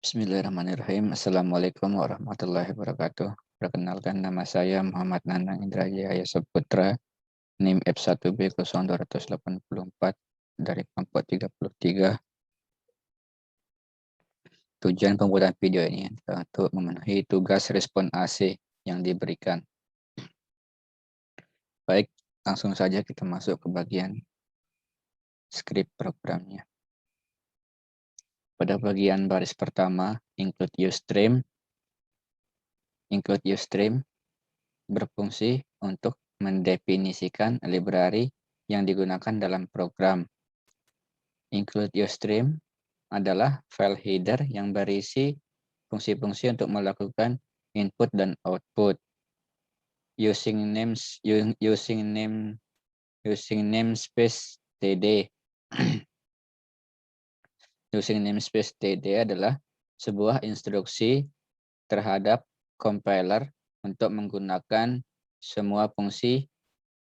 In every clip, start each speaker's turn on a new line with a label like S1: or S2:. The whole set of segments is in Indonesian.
S1: Bismillahirrahmanirrahim. Assalamualaikum warahmatullahi wabarakatuh. Perkenalkan, nama saya Muhammad Nanang Indrajaya Saputra, NIM F1B0284 dari kelompok 33. Tujuan pembuatan video ini adalah untuk memenuhi tugas respon AC yang diberikan. Baik, langsung saja kita masuk ke bagian skrip programnya. Pada bagian baris pertama, include useStream berfungsi untuk mendefinisikan library yang digunakan dalam program. Include useStream adalah file header yang berisi fungsi-fungsi untuk melakukan input dan output. Using namespace td. Using namespace td adalah sebuah instruksi terhadap compiler untuk menggunakan semua fungsi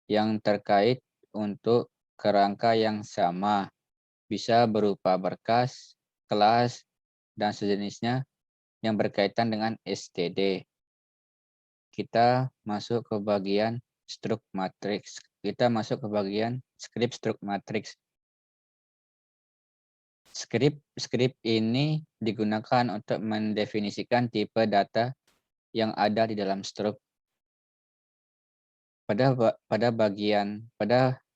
S1: yang terkait untuk kerangka yang sama. Bisa berupa berkas, kelas, dan sejenisnya yang berkaitan dengan std. Kita masuk ke bagian struct matrix. Kita masuk ke bagian script struct matrix. Script ini digunakan untuk mendefinisikan tipe data yang ada di dalam struct.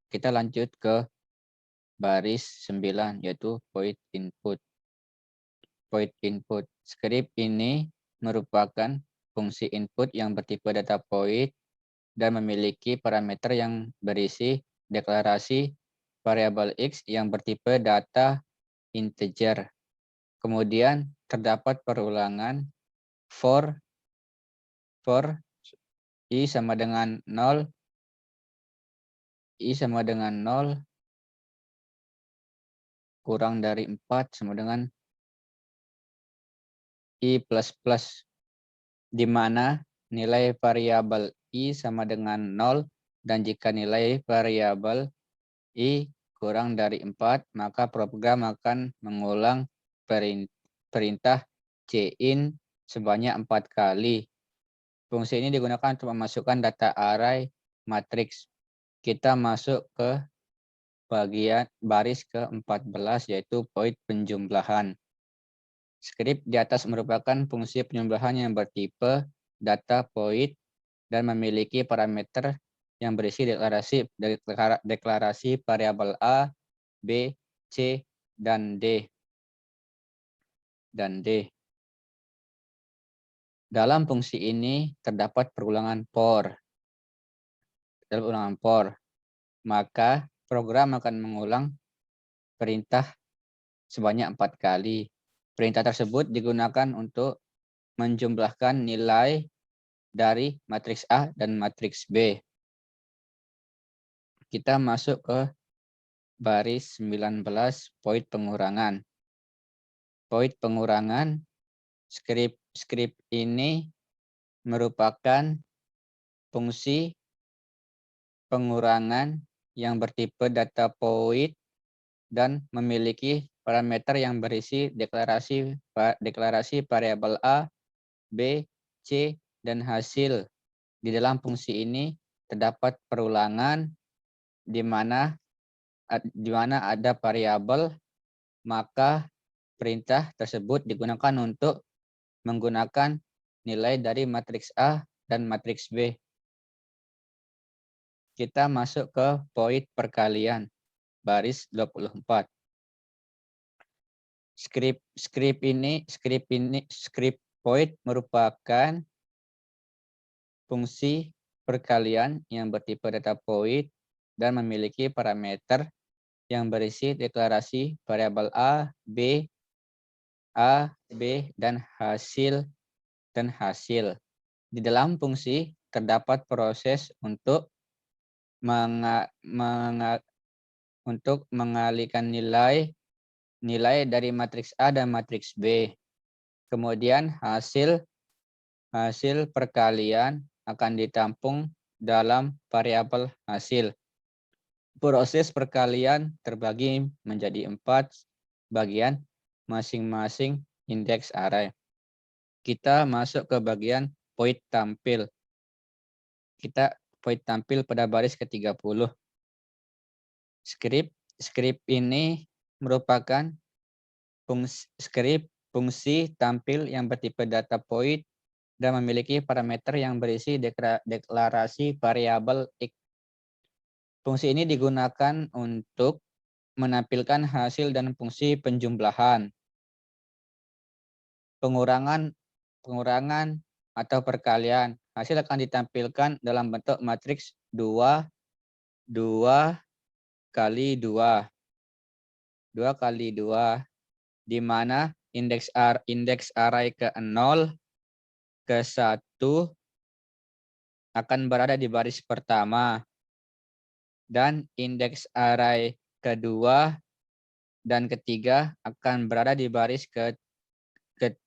S1: Kita lanjut ke baris 9, yaitu void input. Script ini merupakan fungsi input yang bertipe data void dan memiliki parameter yang berisi deklarasi variabel X yang bertipe data integer. Kemudian terdapat perulangan for I sama dengan 0, kurang dari 4 sama dengan I++, di mana nilai variabel I sama dengan 0, dan jika nilai variabel I kurang dari 4, maka program akan mengulang perintah cin sebanyak 4 kali. Fungsi ini digunakan untuk memasukkan data array matriks. Kita masuk ke bagian baris ke-14, yaitu void penjumlahan. Script di atas merupakan fungsi penjumlahan yang bertipe data void dan memiliki parameter yang berisi deklarasi variabel A, B, C, dan D. Dalam fungsi ini terdapat perulangan for. Maka program akan mengulang perintah sebanyak 4 kali. Perintah tersebut digunakan untuk menjumlahkan nilai dari matriks A dan matriks B. Kita masuk ke baris 19, void pengurangan. Void pengurangan, script ini merupakan fungsi pengurangan yang bertipe data void dan memiliki parameter yang berisi deklarasi variabel A, B, C, dan hasil. Di dalam fungsi ini terdapat perulangan di mana ada variabel, maka perintah tersebut digunakan untuk menggunakan nilai dari matriks A dan matriks B. Kita masuk ke void perkalian, baris 24. Script void merupakan fungsi perkalian yang bertipe data void dan memiliki parameter yang berisi deklarasi variabel A, B, dan hasil. Di dalam fungsi terdapat proses untuk mengalihkan nilai dari matriks A dan matriks B. Kemudian hasil perkalian akan ditampung dalam variabel hasil. Proses perkalian terbagi menjadi 4 bagian, masing-masing index array. Kita masuk ke bagian void tampil. Void tampil pada baris ke-30. Script ini merupakan fungsi tampil yang bertipe data void dan memiliki parameter yang berisi deklarasi variabel X. Fungsi ini digunakan untuk menampilkan hasil dan fungsi penjumlahan, pengurangan atau perkalian. Hasil akan ditampilkan dalam bentuk matriks 2 kali 2. 2 kali 2, di mana indeks array ke-0, ke-1 akan berada di baris pertama, dan indeks array kedua dan ketiga akan berada di baris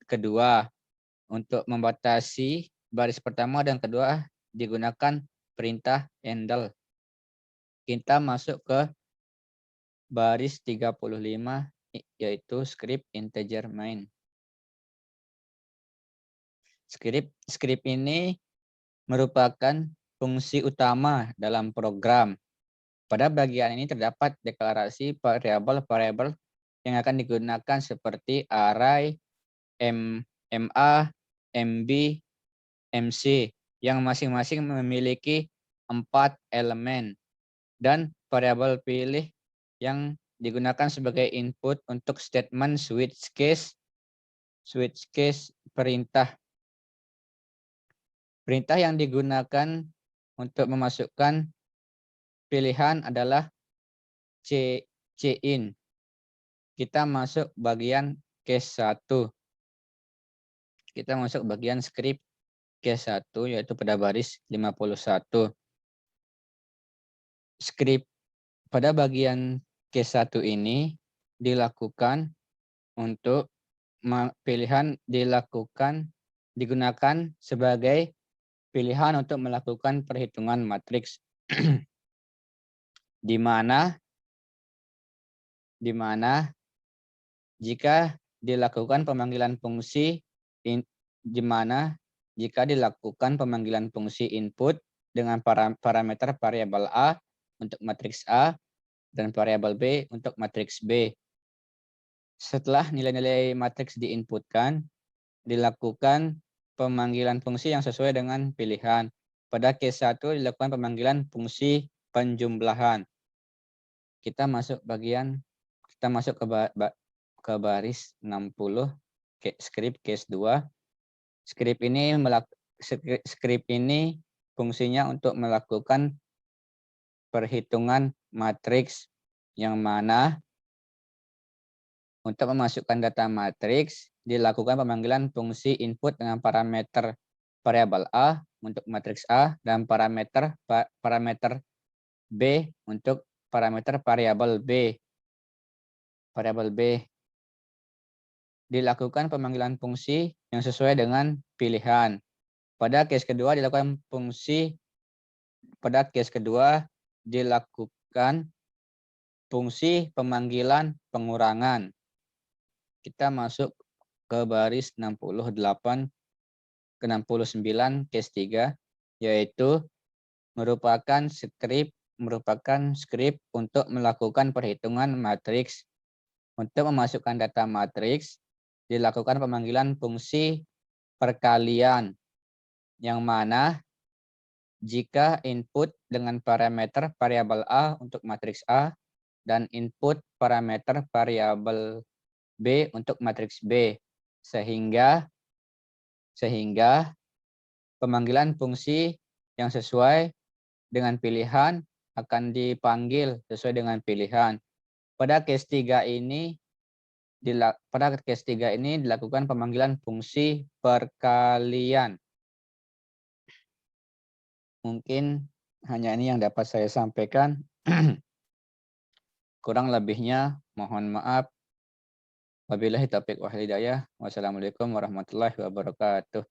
S1: kedua. Untuk membatasi baris pertama dan kedua digunakan perintah handle. Kita masuk ke baris 35, yaitu script integer main. Script ini merupakan fungsi utama dalam program. Pada bagian ini terdapat deklarasi variabel-variabel yang akan digunakan seperti array, MA, MB, MC, yang masing-masing memiliki 4 elemen, dan variabel pilih yang digunakan sebagai input untuk statement switch case perintah. Perintah yang digunakan untuk memasukkan pilihan adalah cin. Kita masuk bagian case 1. Kita masuk bagian script case 1, yaitu pada baris 51. Script pada bagian case 1 ini dilakukan untuk pilihan digunakan sebagai pilihan untuk melakukan perhitungan matriks di mana jika dilakukan pemanggilan fungsi input dengan parameter variabel A untuk matriks A dan variabel B untuk matriks B. Setelah nilai-nilai matriks diinputkan, dilakukan pemanggilan fungsi yang sesuai dengan pilihan. Pada case 1 dilakukan pemanggilan fungsi penjumlahan. Kita masuk ke baris 60, script case 2. Script ini fungsinya untuk melakukan perhitungan matriks, yang mana untuk memasukkan data matriks dilakukan pemanggilan fungsi input dengan parameter variabel A untuk matriks A dan parameter B untuk parameter variabel B. Dilakukan pemanggilan fungsi yang sesuai dengan pilihan. Pada case kedua dilakukan fungsi pemanggilan pengurangan. Kita masuk ke baris 68 ke 69 case 3, yaitu merupakan script untuk melakukan perhitungan matriks. Untuk memasukkan data matriks dilakukan pemanggilan fungsi perkalian, yang mana jika input dengan parameter variabel A untuk matriks A dan input parameter variabel B untuk matriks B, sehingga pemanggilan fungsi yang sesuai dengan pilihan akan dipanggil sesuai dengan pilihan. Pada case 3 ini dilakukan pemanggilan fungsi perkalian. Mungkin hanya ini yang dapat saya sampaikan. Kurang lebihnya mohon maaf. Wabillahi taufiq wal hidayah. Wassalamualaikum warahmatullahi wabarakatuh.